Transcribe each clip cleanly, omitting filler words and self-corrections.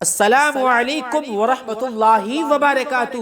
السلام علیکم ورحمۃ اللہ وبرکاتہ۔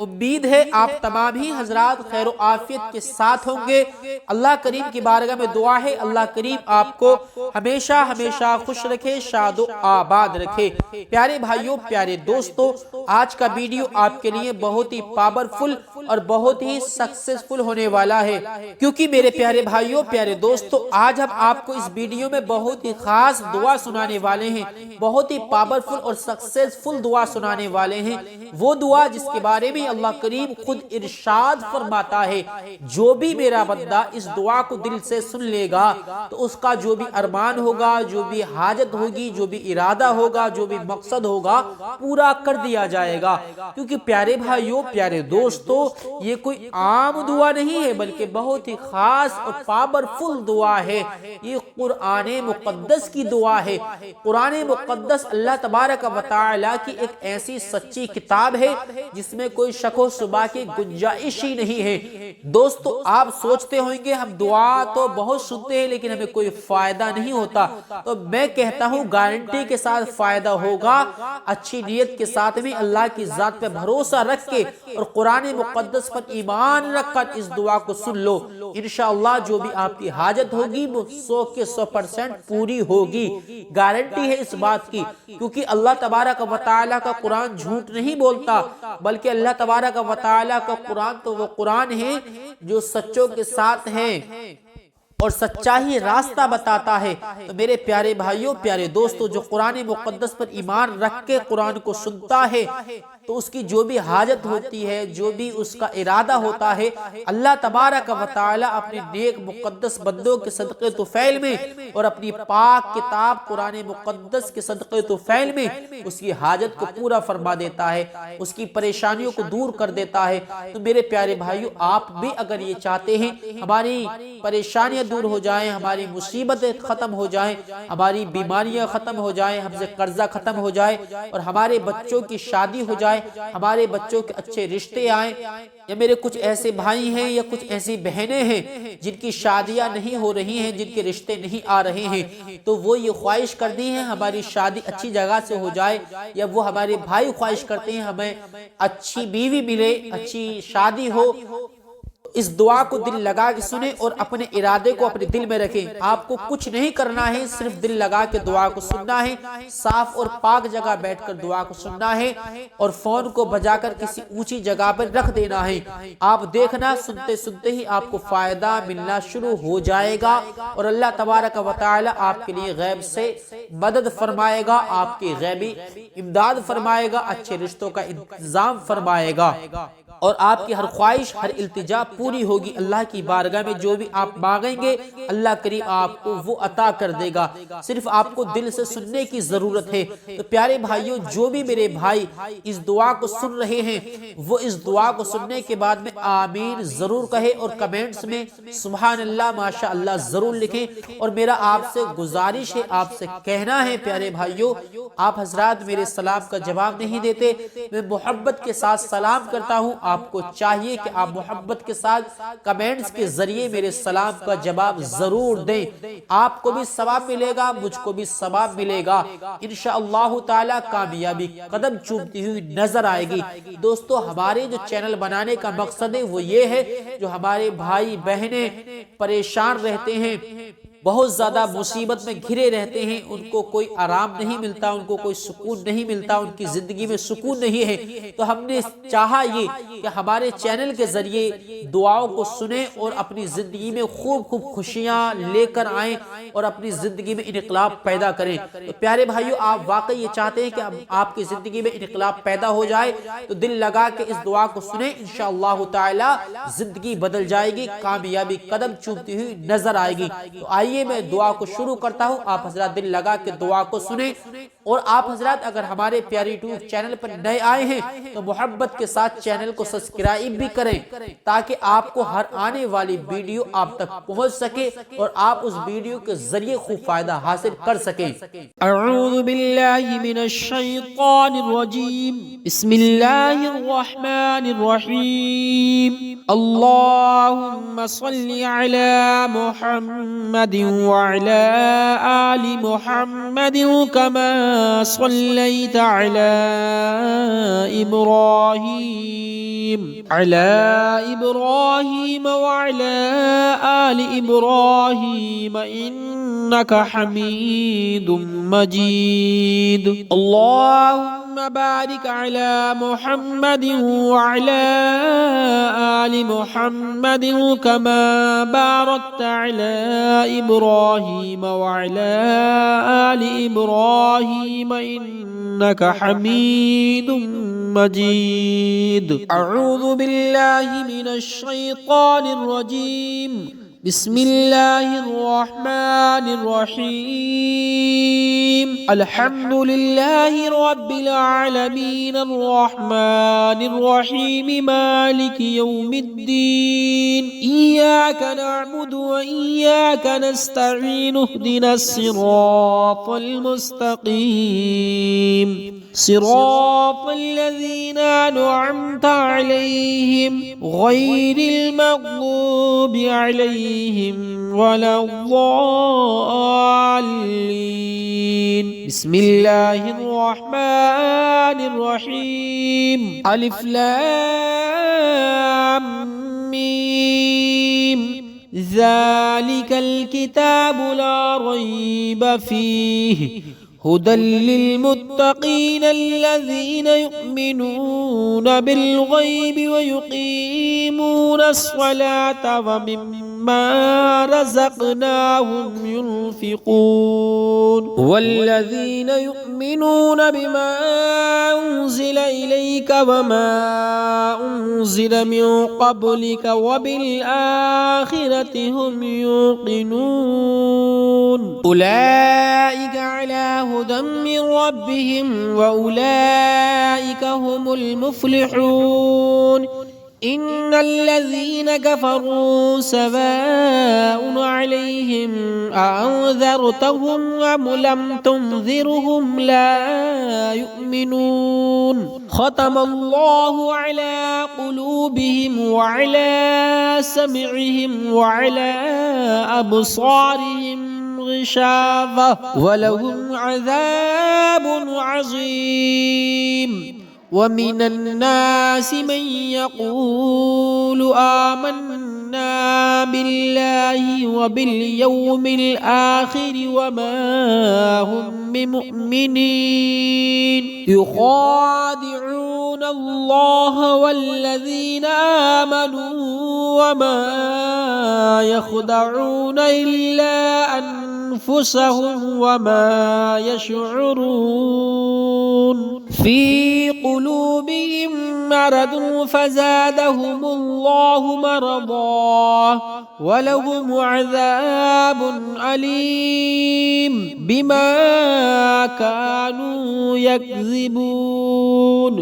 امید ہے آپ تمام ہی حضرات خیر و عافیت کے ساتھ ہوں گے۔ اللہ کریم کی بارگاہ میں دعا ہے اللہ کریم آپ کو ہمیشہ ہمیشہ خوش رکھے، شاد و آباد رکھے۔ پیارے بھائیوں، پیارے دوستوں، آج کا ویڈیو آپ کے لیے بہت ہی پاورفل اور بہت ہی سکسیسفل ہونے والا ہے، کیونکہ میرے پیارے بھائیوں، پیارے دوستوں، آج ہم آپ کو اس ویڈیو میں بہت ہی خاص دعا سنانے والے ہیں، بہت ہی پاورفل اور سکسیسفل دعا سنانے والے ہیں۔ وہ دعا جس کے بارے میں اللہ کریم خود ارشاد فرماتا ہے، جو بھی میرا بندہ اس دعا کو دل سے سن لے گا تو اس کا جو بھی ارمان ہوگا، جو بھی حاجت ہوگی، جو بھی ارادہ ہوگا، جو بھی مقصد ہوگا، پورا کر دیا جائے گا۔ کیونکہ پیارے بھائیوں، پیارے دوستوں، یہ کوئی عام دعا نہیں ہے بلکہ بہت ہی خاص اور پاورفل دعا ہے۔ یہ قرآن مقدس کی دعا ہے۔ قرآن مقدس اللہ تبارک و تعالی کی ایک ایسی سچی کتاب ہے جس میں کوئی شک و شبہ کی گنجائش ہی نہیں ہے۔ دوستو، آپ سوچتے ہوئیں گے ہم دعا تو بہت سنتے ہیں لیکن ہمیں کوئی فائدہ نہیں ہوتا، تو میں کہتا ہوں گارنٹی کے ساتھ فائدہ ہوگا۔ اچھی نیت کے ساتھ بھی اللہ کی ذات پہ بھروسہ رکھ کے اور قرآن مقدس پر ایمان رکھ کر اس دعا کو سن لو، انشاءاللہ جو بھی آپ کی حاجت ہوگی وہ 100% پوری ہوگی۔ گارنٹی ہے اس بات کی، کیونکہ اللہ تبارک و تعالیٰ کا قرآن جھوٹ نہیں بولتا، بلکہ اللہ تبارک و تعالیٰ کا قرآن تو وہ قرآن ہے جو سچوں کے ساتھ ہے اور سچا ہی راستہ بتاتا ہے۔ تو میرے پیارے بھائیوں، پیارے دوستوں، جو قرآن مقدس پر ایمان رکھ کے قرآن کو سنتا ہے تو اس کی جو بھی حاجت ہوتی ہے، جو بھی اس کا ارادہ ہوتا ہے، اللہ تبارک و تعالی اپنے نیک مقدس بندوں کے صدقے طفیل میں اور اپنی پاک کتاب قرآن مقدس کے صدقے طفیل میں اس کی حاجت کو پورا فرما دیتا ہے، اس کی پریشانیوں کو دور کر دیتا ہے۔ تو میرے پیارے بھائیوں، آپ بھی اگر یہ چاہتے ہیں ہماری پریشانیاں دور ہو جائیں، ہماری مصیبتیں ختم ہو جائیں، ہماری بیماریاں ختم ہو جائیں، ہم سے قرضہ ختم ہو جائے اور ہمارے بچوں کی شادی ہو جائے، ہمارے بچوں کے اچھے رشتے آئیں، یا میرے کچھ ایسے بھائی ہیں یا کچھ ایسی بہنیں ہیں جن کی شادیاں نہیں ہو رہی ہیں، جن کے رشتے نہیں آ رہے ہیں، تو وہ یہ خواہش کرتی ہیں ہماری شادی اچھی جگہ سے ہو جائے، یا وہ ہمارے بھائی خواہش کرتے ہیں ہمیں اچھی بیوی ملے، اچھی شادی ہو، اس دعا کو دل لگا کے سنیں اور اپنے ارادے کو اپنے دل میں رکھیں۔ آپ کو کچھ نہیں کرنا ہے، صرف دل لگا کے دعا کو سننا ہے، صاف اور پاک جگہ بیٹھ کر دعا کو سننا ہے اور فون کو بجا کر کسی اونچی جگہ پر رکھ دینا ہے۔ آپ دیکھنا سنتے سنتے ہی آپ کو فائدہ ملنا شروع ہو جائے گا اور اللہ تبارک و تعالی آپ کے لیے غیب سے مدد فرمائے گا، آپ کی غیبی امداد فرمائے گا، اچھے رشتوں کا انتظام فرمائے گا اور آپ کی ہر خواہش، ہر التجا پوری ہوگی۔ اللہ کی بارگاہ میں جو بھی آپ مانگیں گے اللہ کریم آپ کو وہ عطا کر دے گا، صرف آپ کو دل سے سننے کی ضرورت ہے۔ تو پیارے بھائیوں، جو بھی میرے بھائی اس دعا کو سن رہے ہیں وہ اس دعا کو سننے کے بعد میں آمین ضرور کہے اور کمنٹس میں سبحان اللہ، ماشاء اللہ ضرور لکھیں۔ اور میرا آپ سے گزارش ہے، آپ سے کہنا ہے پیارے بھائیوں، آپ حضرات میرے سلام کا جواب نہیں دیتے، میں محبت کے ساتھ سلام کرتا ہوں، آپ کو چاہیے کہ آپ محبت کے ساتھ کمنٹس کے ذریعے میرے سلام کا جواب ضرور دیں۔ آپ کو بھی ثواب ملے گا، مجھ کو بھی ثواب ملے گا، انشاءاللہ تعالی کامیابی قدم چومتی ہوئی نظر آئے گی۔ دوستو، ہمارے جو چینل بنانے کا مقصد ہے وہ یہ ہے، جو ہمارے بھائی بہنیں پریشان رہتے ہیں، بہت زیادہ مصیبت میں گھرے رہتے ہیں، ان کو کوئی آرام نہیں ملتا، ان کو کوئی سکون نہیں ملتا، ان کی زندگی میں سکون نہیں ہے، تو ہم نے چاہا یہ کہ ہمارے چینل کے ذریعے دعاؤں کو سنیں اور اپنی زندگی میں خوب خوب خوشیاں لے کر آئیں اور اپنی زندگی میں انقلاب پیدا کریں۔ تو پیارے بھائیو، آپ واقعی یہ چاہتے ہیں کہ آپ کی زندگی میں انقلاب پیدا ہو جائے تو دل لگا کے اس دعا کو سنیں، انشاءاللہ تعالی زندگی بدل جائے گی، کامیابی قدم چومتی ہوئی نظر آئے گی۔ تو آئیے میں دعا کو شروع کرتا ہوں، آپ حضرات دل لگا کے دعا کو سنیں، اور آپ حضرات اگر ہمارے پیاری یوٹیوب چینل پر نئے آئے ہیں تو محبت کے ساتھ چینل کو سبسکرائب بھی کریں تاکہ آپ کو ہر آنے والی ویڈیو آپ تک پہنچ سکے اور آپ اس ویڈیو کے ذریعے خوب فائدہ حاصل کر سکیں۔ اعوذ باللہ من الشیطان الرجیم، بسم اللہ الرحمن الرحیم، اللہم صل علی محمد وعلی آل محمد کما صليت على إبراهيم وعلى آل إبراهيم إنك حميد مجيد. اللهم بارك على محمد وعلى آل محمد كما باركت على إبراهيم وعلى آل إبراهيم إنك حميد مجيد. أعوذ بالله من الشيطان الرجيم. بسم الله الرحمن الرحيم. الحمد لله رب العالمين الرحمن الرحيم مالك يوم الدين. إياك نعبد وإياك نستعين. اهدنا الصراط المستقيم صراط الذين أنعمت عليهم غير المغضوب عليهم ولا الضالين. بسم الله الرحمن الرحيم. ألف لام ميم. ذلك الكتاب لا ريب فيه هدى للمتقين الذين يؤمنون بالغيب ويقيمون الصلاة ومما رزقناهم ينفقون. والذين يؤمنون بما أنزل إليك وما أنزل من قبلك وبالآخرة هم يوقنون. أولئك على هدى من ربهم وأولئك هم المفلحون. إن الذين كفروا سواء عليهم أأنذرتهم أم لم تنذرهم لا يؤمنون. ختم الله على قلوبهم وعلى سمعهم وعلى أبصارهم غشاوة ولهم عذاب عظيم. ومن الناس من يقول آمنا بالله وباليوم الآخر وما هم بمؤمنين. يخادعون الله والذين آمنوا وما يخدعون إلا أنفسهم وما يشعرون. في قلوبهم مرض فزادهم الله مرضا ولهم عذاب أليم بما كانوا يكذبون.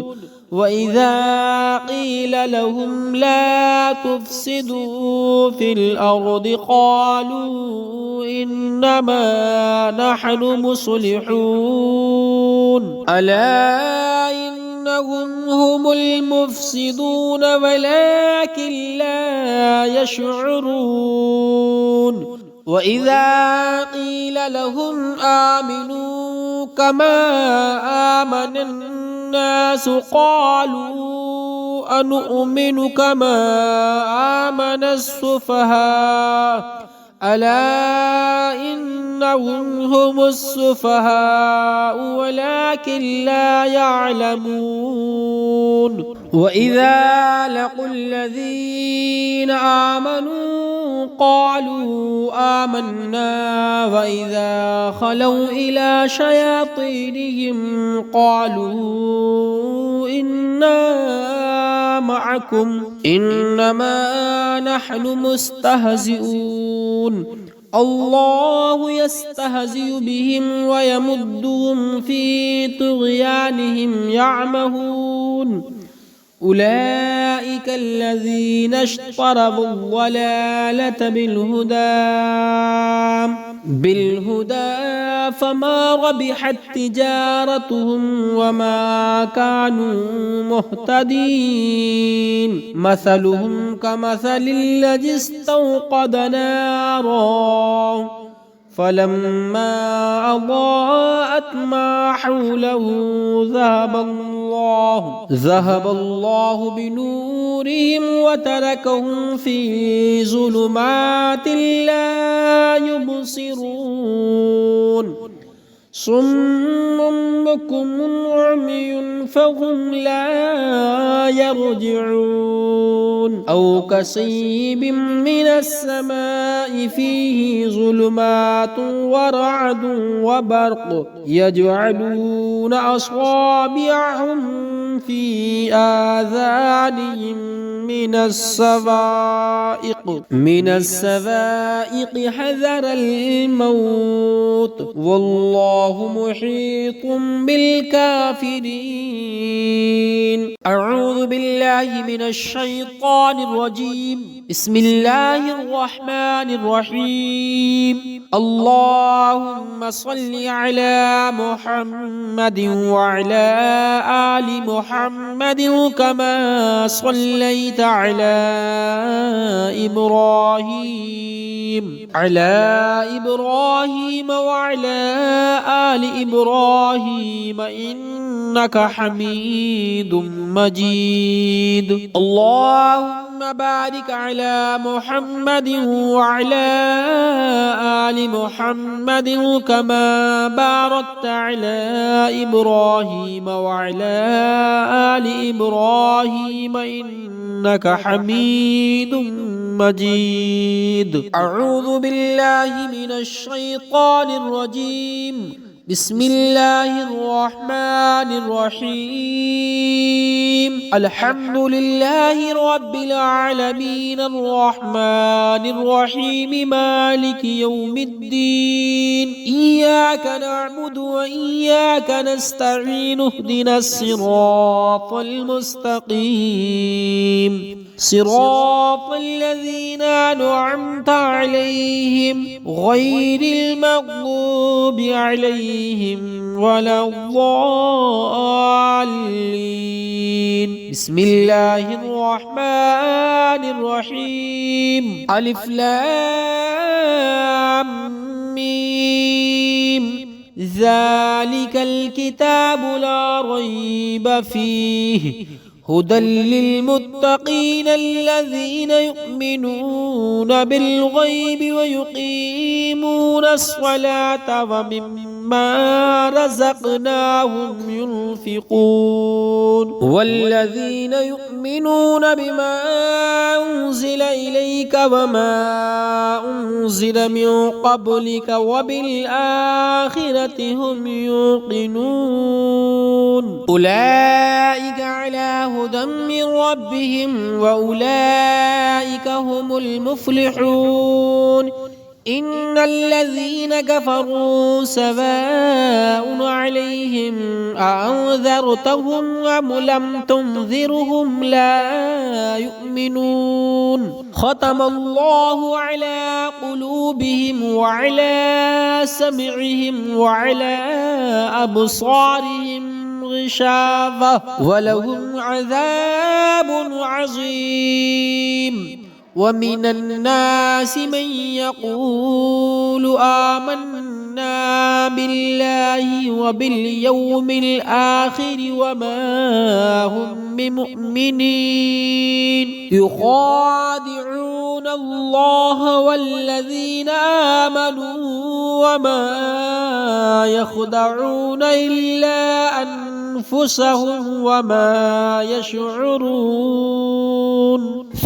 وإذا قيل لهم لا تفسدوا في الأرض قالوا إنما نحن مصلحون. ألا إنهم هم المفسدون ولكن لا يشعرون. وإذا قيل لهم آمنوا كما آمن الناس قالوا أنؤمن كما آمن السفهاء. ألا إنهم هم السفهاء ولكن لا يعلمون. وإذا لقوا الذين آمنوا قالوا آمنا وإذا خلوا إلى شياطينهم قالوا إنا معكم إنما نحن مستهزئون. الله يستهزئ بهم ويمدهم في طغيانهم يعمهون. أولئك الذين اشتروا الضلالة بالهدى فما ربحت تجارتهم وما كانوا مهتدين. مثلهم كمثل الذي استوقد نارا فلما أضاءت ما حوله ذهب الله بنورهم وتركهم في ظلمات لا يبصرون صم بكم عمي فهم لا يرجعون أو كصيب من السماء فيه ظلمات ورعد وبرق يجعلون أصابعهم في آذانهم من السوائق حذر الموت والله محيط بالكافرين. أعوذ بالله من الشيطان الرجيم. بسم الله الرحمن الرحيم. اللهم صل على محمد وعلى آل محمد كما صليت على إبراهيم وعلى آل إبراهيم إنك حميد مجيد. اللهم بارك على محمد وعلى آل محمد كما باركت على إبراهيم وعلى آل إبراهيم إنك حميد مجيد. أعوذ بالله من الشيطان الرجيم. بسم الله الرحمن الرحيم. الحمد لله رب العالمين الرحمن الرحيم مالك يوم الدين. إياك نعبد وإياك نستعين اهدنا الصراط المستقيم صراط الذين أنعمت عليهم غير المغضوب عليهم ولا الضالين. بسم الله الرحمن الرحيم. ألف لام ميم. ذلك الكتاب لا ريب فيه هدى للمتقين الذين يؤمنون بالغيب ويقيمون الصلاة ومما رزقناهم ينفقون والذين يؤمنون بما أنزل إليك وما أنزل من قبلك وبالآخرة هم يوقنون أولئك على هدى من ربهم وأولئك هم المفلحون. إن الذين كفروا سواء عليهم أأنذرتهم أم لم تنذرهم لا يؤمنون. ختم الله على قلوبهم وعلى سمعهم وعلى أبصارهم غشاوة ولهم عذاب عظيم. ومن الناس من يقول آمنا بالله وباليوم الآخر وما هم بمؤمنين يخادعون الله والذين آمنوا وما يخدعون إلا أنفسهم وما يشعرون.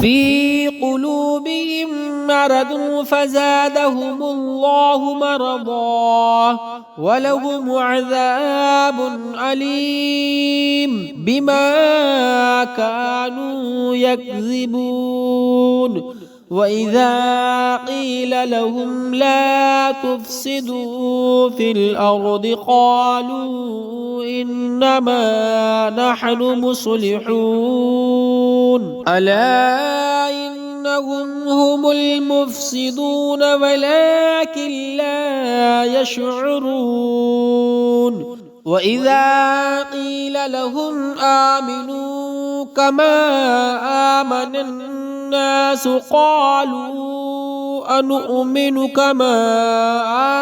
في قلوبهم مرض فزادهم الله مرضا ولهم عذاب أليم بما كانوا يكذبون. وإذا قيل لهم لا تفسدوا في الأرض قالوا إنما نحن مصلحون ألا إنهم هم المفسدون ولكن لا يشعرون. وإذا قيل لهم آمنوا كما آمن الناس قالوا أنؤمن كما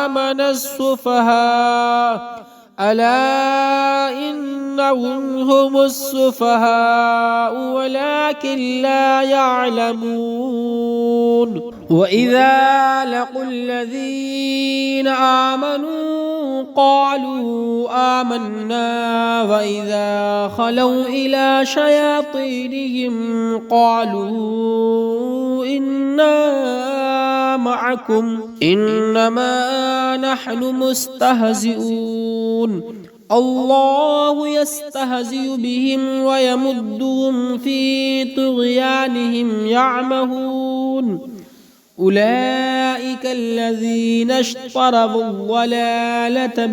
آمن السفهاء ألا إنهم هم السفهاء ولكن لا يعلمون وإذا لقوا الذين آمنوا قالوا آمنا وإذا خلوا إلى شياطينهم قالوا إنا معكم إنما نحن مستهزئون الله يستهزئ بهم ويمدهم في طغيانهم يعمهون أولئك الذين اشتروا الضلالة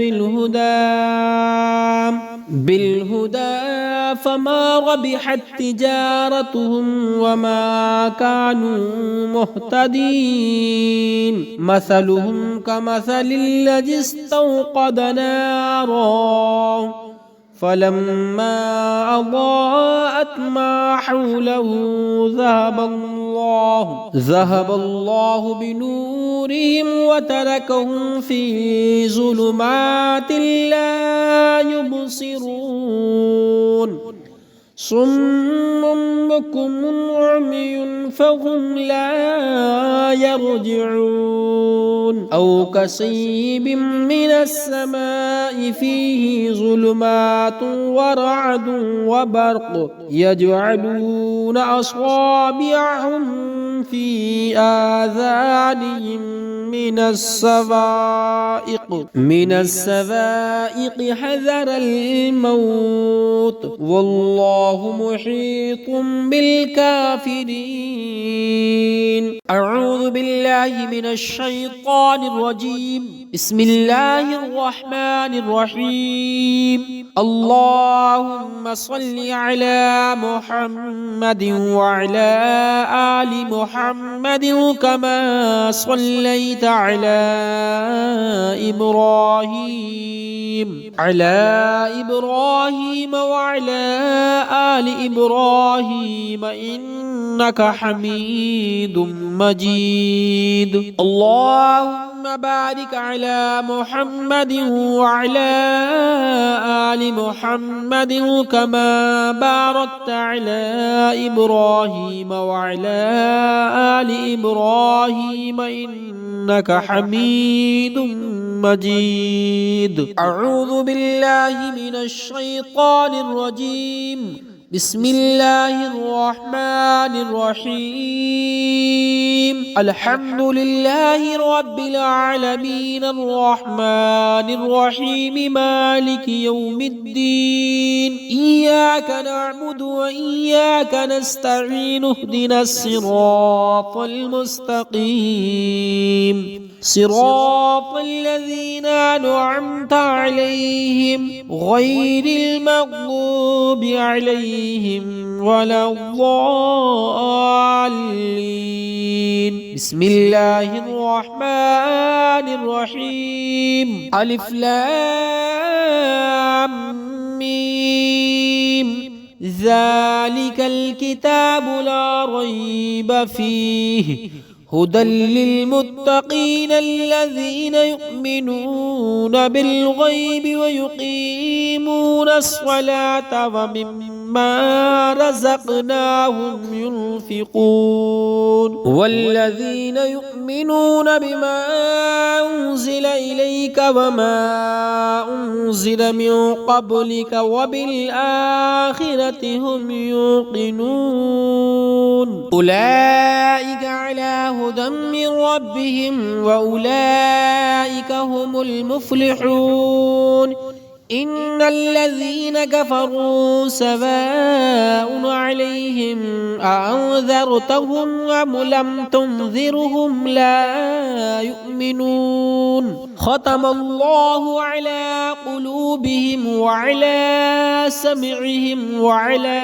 بالهدى فما ربحت تجارتهم وما كانوا مهتدين مثلهم كمثل الذي استوقد نارا فلما أضاءت ما حوله ذهب الله بنورهم وتركهم في ظلمات لا يبصرون صم بكم عمي فهم لا يرجعون أو كصيب من السماء فيه ظلمات ورعد وبرق يجعلون أصابعهم في آذانهم من السوائق حذر الموت والله محيط بالكافرين أعوذ بالله من الشيطان الرجيم بسم الله الرحمن الرحيم اللهم صل على محمد وعلى آل محمد كما صليت على إبراهيم وعلى آل إبراهيم إنك حميد مجيد اللهم بارك على محمد وعلى آل محمد كما باركت على إبراهيم وعلى آل إبراهيم إنك حميد مجيد أعوذ بالله من الشيطان الرجيم بسم الله الرحمن الرحيم الحمد لله رب العالمين الرحمن الرحيم مالك يوم الدين إياك نعبد وإياك نستعين اهدنا الصراط المستقيم صراط الذين أنعمت عليهم غير المغضوب عليهم ولا الضالين بسم الله الرحمن الرحيم ألف لام ميم ذلك الكتاب لا ريب فيه هدى للمتقين الذين يؤمنون بالغيب ويقيمون الصلاة ومما رزقناهم ينفقون والذين يؤمنون بما أنزل إليك وما أنزل من قبلك وبالآخرة هم يوقنون أولئك على هدى من ربهم وأولئك هم المفلحون إن الذين كفروا سواء عليهم أأنذرتهم أم لم تنذرهم لا يؤمنون ختم الله على قلوبهم وعلى سمعهم وعلى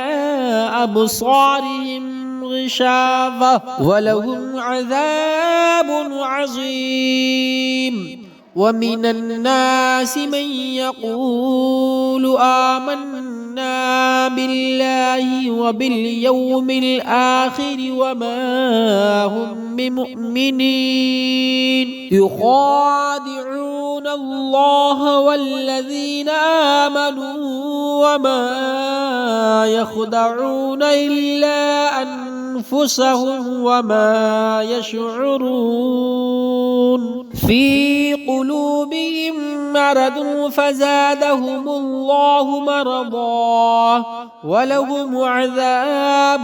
أبصارهم غشاوة ولهم عذاب عظيم ومن الناس من يقول آمنا بالله وباليوم الآخر وما هم بمؤمنين يخادعون الله والذين آمنوا وما يخدعون إلا أنفسهم وما يشعرون في قلوبهم مرض فزادهم الله مرضا ولهم عذاب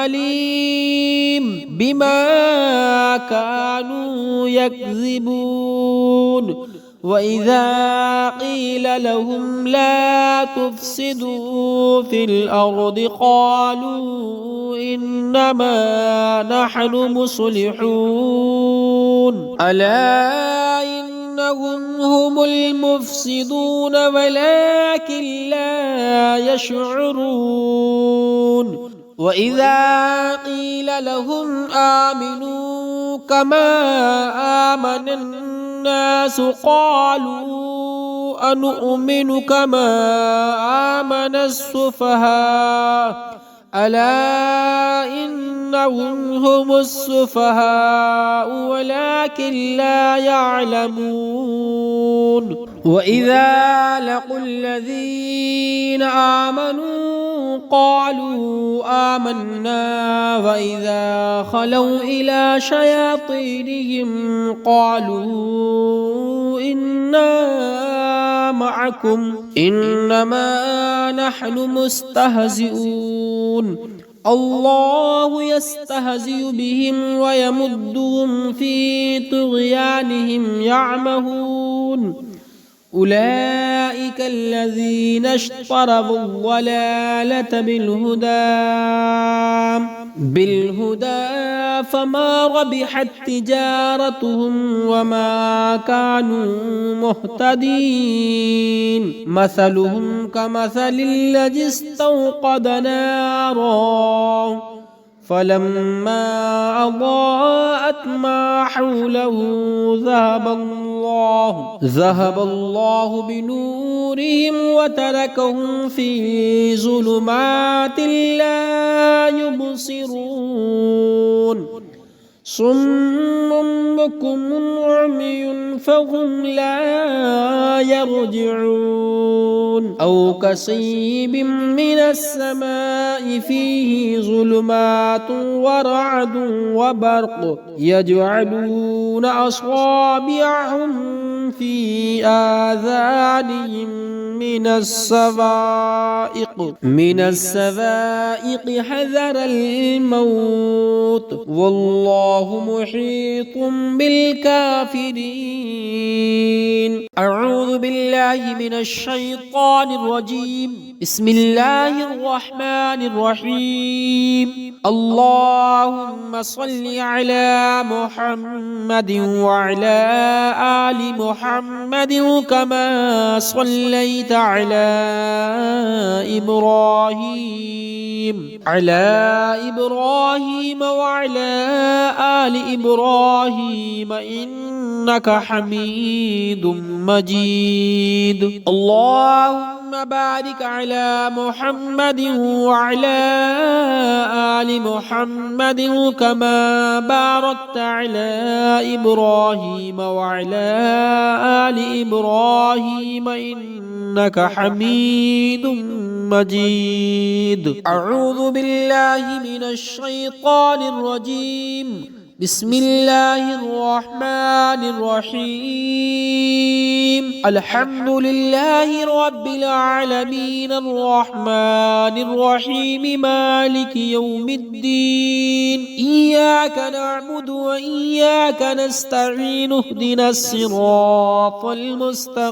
أليم بما كانوا يكذبون وإذا قيل لهم لا تفسدوا في الأرض قالوا إنما نحن مصلحون ألا إنهم هم المفسدون ولكن لا يشعرون وإذا قيل لهم آمنوا كما آمن الناس قالوا أنؤمن كما آمن السفهاء ألا إنهم هم السفهاء ولكن لا يعلمون وإذا لقوا الذين آمنوا قالوا آمنا وإذا خلوا إلى شياطينهم قالوا إنا معكم إنما نحن مستهزئون الله يستهزئ بهم ويمدهم في طغيانهم يعمهون أولئك الذين اشتروا الضلالة بالهدى فما ربحت تجارتهم وما كانوا مهتدين مثلهم كمثل الذي استوقد نارا فلما أضاءت ما حوله ذهب الله بنورهم وتركهم في ظلمات لا يبصرون صم بكم عمي فهم لا يرجعون أو كصيب من السماء فيه ظلمات ورعد وبرق يجعلون أصابعهم في آذانهم من السوائق حذر الموت والله محيط بالكافرين أعوذ بالله من الشيطان الرجيم بسم الله الرحمن الرحيم اللهم صل على محمد وعلى آل محمد كما صليت على إبراهيم وعلى آل إبراهيم إنك حميد مجيد اللهم بارك على محمد وعلى آل محمد كما باركت على إبراهيم وعلى آل إبراهيم إنك حميد مجيد أعوذ بالله من الشيطان الرجيم بسم الله الرحمن الرحيم الحمد لله رب العالمين الرحمن الرحيم مالك يوم الدين إياك نعبد وإياك نستعين اهدنا الصراط المستقيم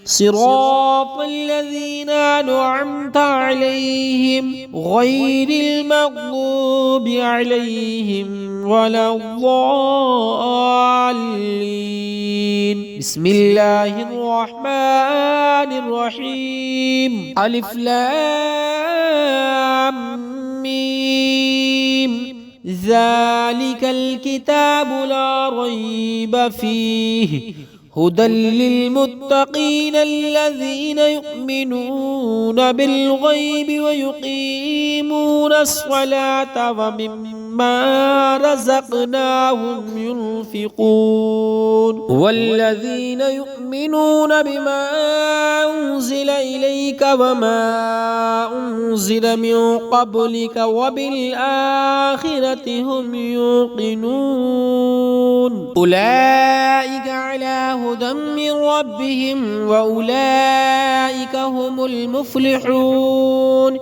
صراط الذين أنعمت عليهم غير المغضوب عليهم ولا الضالين بسم الله الرحمن الرحيم ألف لام ميم ذلك الكتاب لا ريب فيه هدى للمتقين الذين يؤمنون بالغيب ويقيمون الصلاة ومما رزقناهم ينفقون والذين يؤمنون بما أنزل إليك وما أنزل من قبلك وبالآخرة هم يوقنون أولئك على هدى من ربهم وأولئك هم المفلحون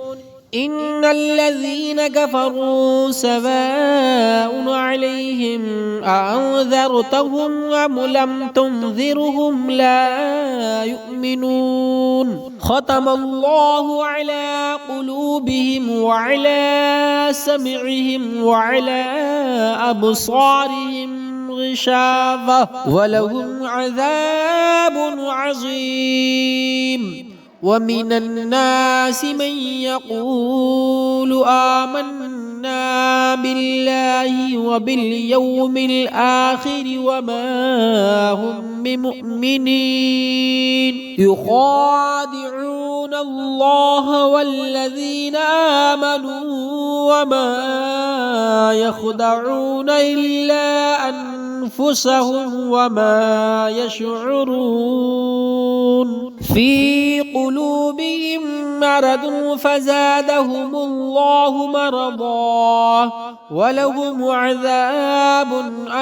إن الذين كفروا سواء عليهم أأنذرتهم أم لم تنذرهم لا يؤمنون ختم الله على قلوبهم وعلى سمعهم وعلى أبصارهم غشاوة ولهم عذاب عظيم ومن الناس من يقول آمنا بالله وباليوم الآخر وما هم بمؤمنين يخادعون الله والذين آمنوا وما يخدعون إلا أنفسهم وما يشعرون في قلوبهم مرض فزادهم الله مرضا ولهم عذاب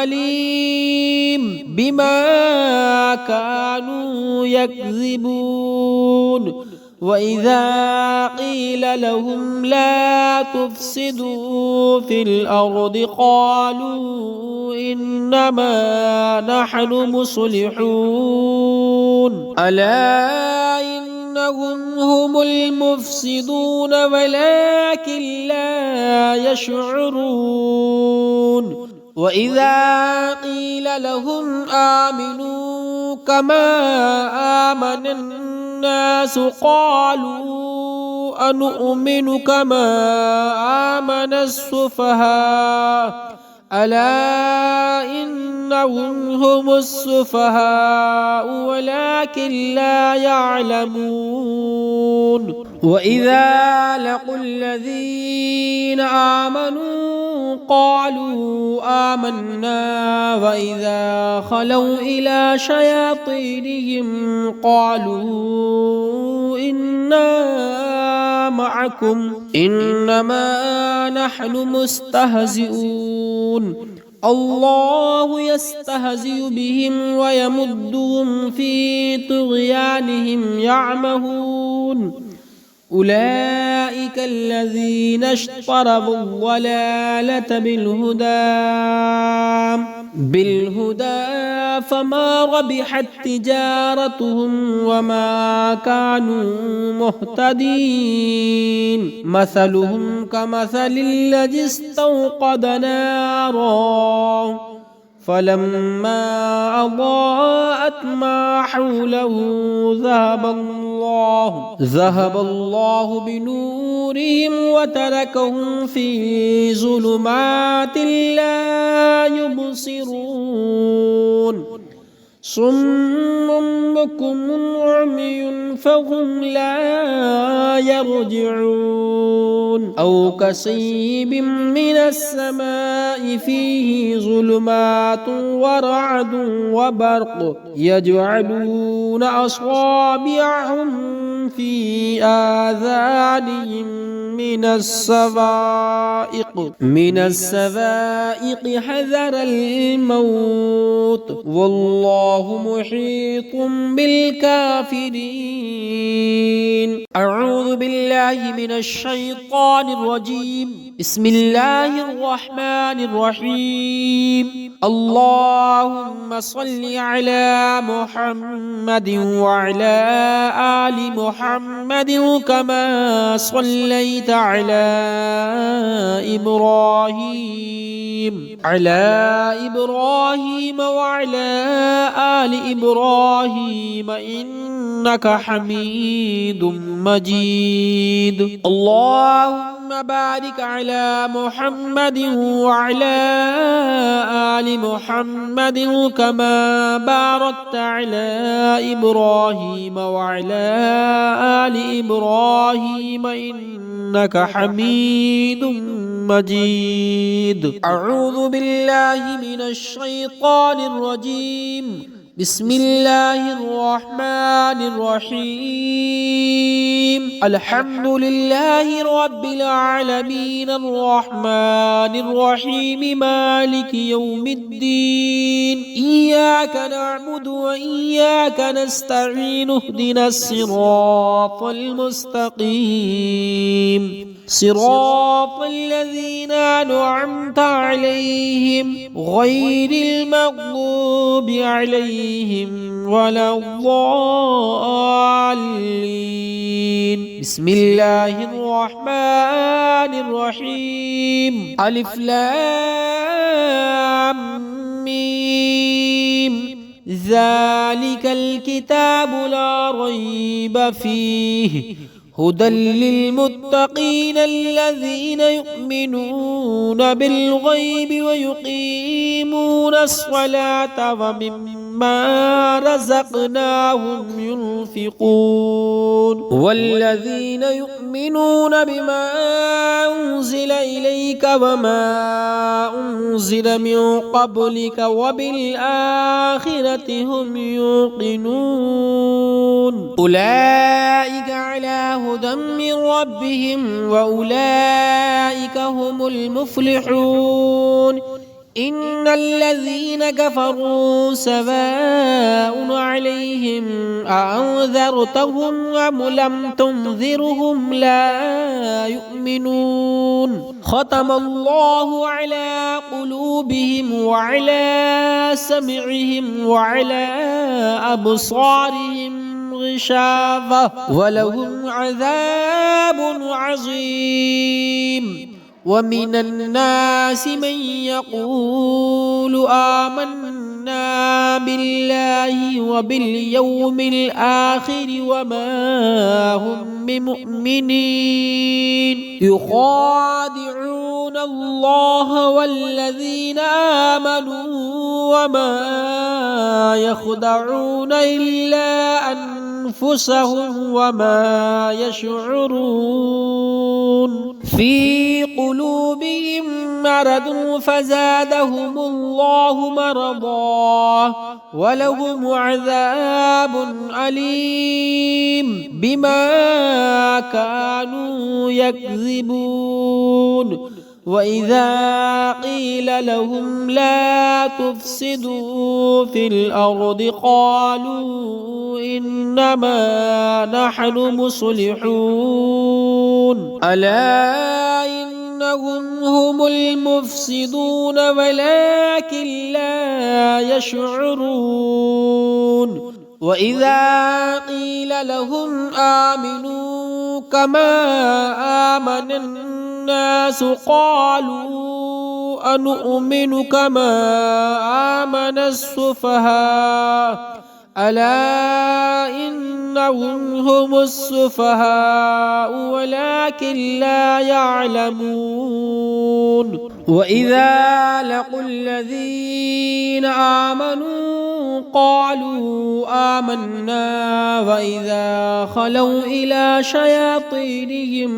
أليم بما كانوا يكذبون وإذا قيل لهم لا تفسدوا في الأرض قالوا إنما نحن مصلحون ألا إنهم هم المفسدون ولكن لا يشعرون وإذا قيل لهم آمنوا كما آمن الناس قالوا أنؤمن كما آمن السفهاء ألا إنهم هم السفهاء ولكن لا يعلمون وإذا لقوا الذين آمنوا قالوا آمنا وإذا خلوا إلى شياطينهم قالوا إنا معكم إنما نحن مستهزئون الله يستهزئ بهم ويمدهم في طغيانهم يعمهون أولئك الذين اشتروا الضلالة بالهدى فما ربحت تجارتهم وما كانوا مهتدين مثلهم كمثل الذي استوقد نارا فلما أضاءت ما حوله ذهب الله بنورهم وتركهم في ظلمات لا يبصرون صم بكم عمي فهم لا يرجعون أو كصيب من السماء فيه ظلمات ورعد وبرق يجعلون أصابعهم في آذانهم من السوائق حذر الموت والله محيط بالكافرين أعوذ بالله من الشيطان الرجيم بسم الله الرحمن الرحيم اللهم صل على محمد وعلى آل محمد كما صليت على إبراهيم وعلى آل إبراهيم إنك حميد مجيد اللهم بارك على محمد وعلى آل محمد كما باركت على إبراهيم وعلى آل إبراهيم إنك حميد مجيد. أعوذ بالله من الشيطان الرجيم. بسم الله الرحمن الرحيم. الحمد لله رب العالمين الرحمن الرحيم مالك يوم الدين. إياك نعبد وإياك نستعين. اهدنا الصراط المستقيم صراط الذين أنعمت عليهم غير المغضوب عليهم ولا الضالين. بسم الله الرحمن الرحيم. ألف لام ميم. ذلك الكتاب لا ريب فيه هدى للمتقين الذين يؤمنون بالغيب ويقيمون الصلاة ومما رزقناهم ينفقون. والذين يؤمنون بما أنزل إليك وما أنزل من قبلك وبالآخرة هم يوقنون. أولئك على هدى من ربهم وأولئك هم المفلحون. إن الذين كفروا سواء عليهم أأنذرتهم أم لم تنذرهم لا يؤمنون. ختم الله على قلوبهم وعلى سمعهم وعلى أبصارهم غشاوة ولهم عذاب عظيم. ومن الناس من يقول آمنا بالله وباليوم الآخر وما هم بمؤمنين. يخادعون الله والذين آمنوا وما يخدعون إلا أنفسهم وما يشعرون. في قلوبهم مرض فزادهم الله مرضا ولهم عذاب أليم بما كانوا يكذبون. وإذا قيل لهم لا تفسدوا في الأرض قالوا إنما نحن مصلحون. ألا إنهم هم المفسدون ولكن لا يشعرون. وإذا قيل لهم آمنوا كما آمن الناس قالوا أنؤمن كما آمن السفهاء. ألا إنهم هم السفهاء ولكن لا يعلمون. وإذا لقوا الذين آمنوا قالوا آمنا وإذا خلوا إلى شياطينهم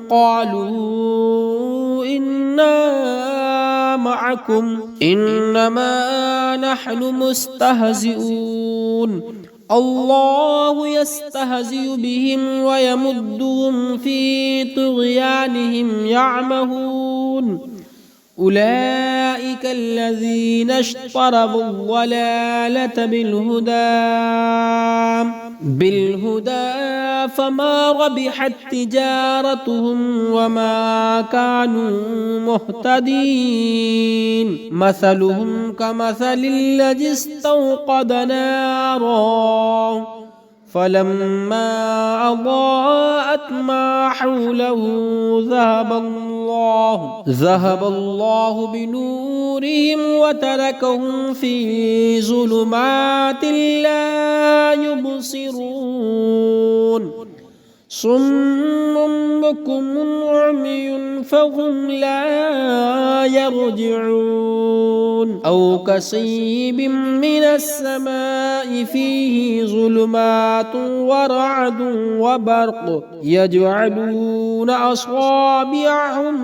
قالوا إنا معكم إنما نحن مستهزئون. الله يستهزئ بهم ويمدهم في طغيانهم يعمهون. أولئك الذين اشتروا الضلالة بالهدى فما ربحت تجارتهم وما كانوا مهتدين. مثلهم كمثل الذي استوقد نارا فلما أضاءت ما حوله ذهب الله بنورهم وتركهم في ظلمات لا يبصرون. صم بكم عمي فهم لا يرجعون أو كصيب من السماء فيه ظلمات ورعد وبرق يجعلون أصابعهم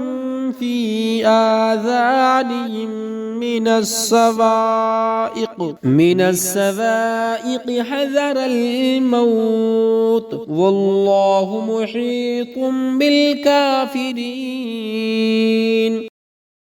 في آذانهم من السوائق حذر الموت والله محيط بالكافرين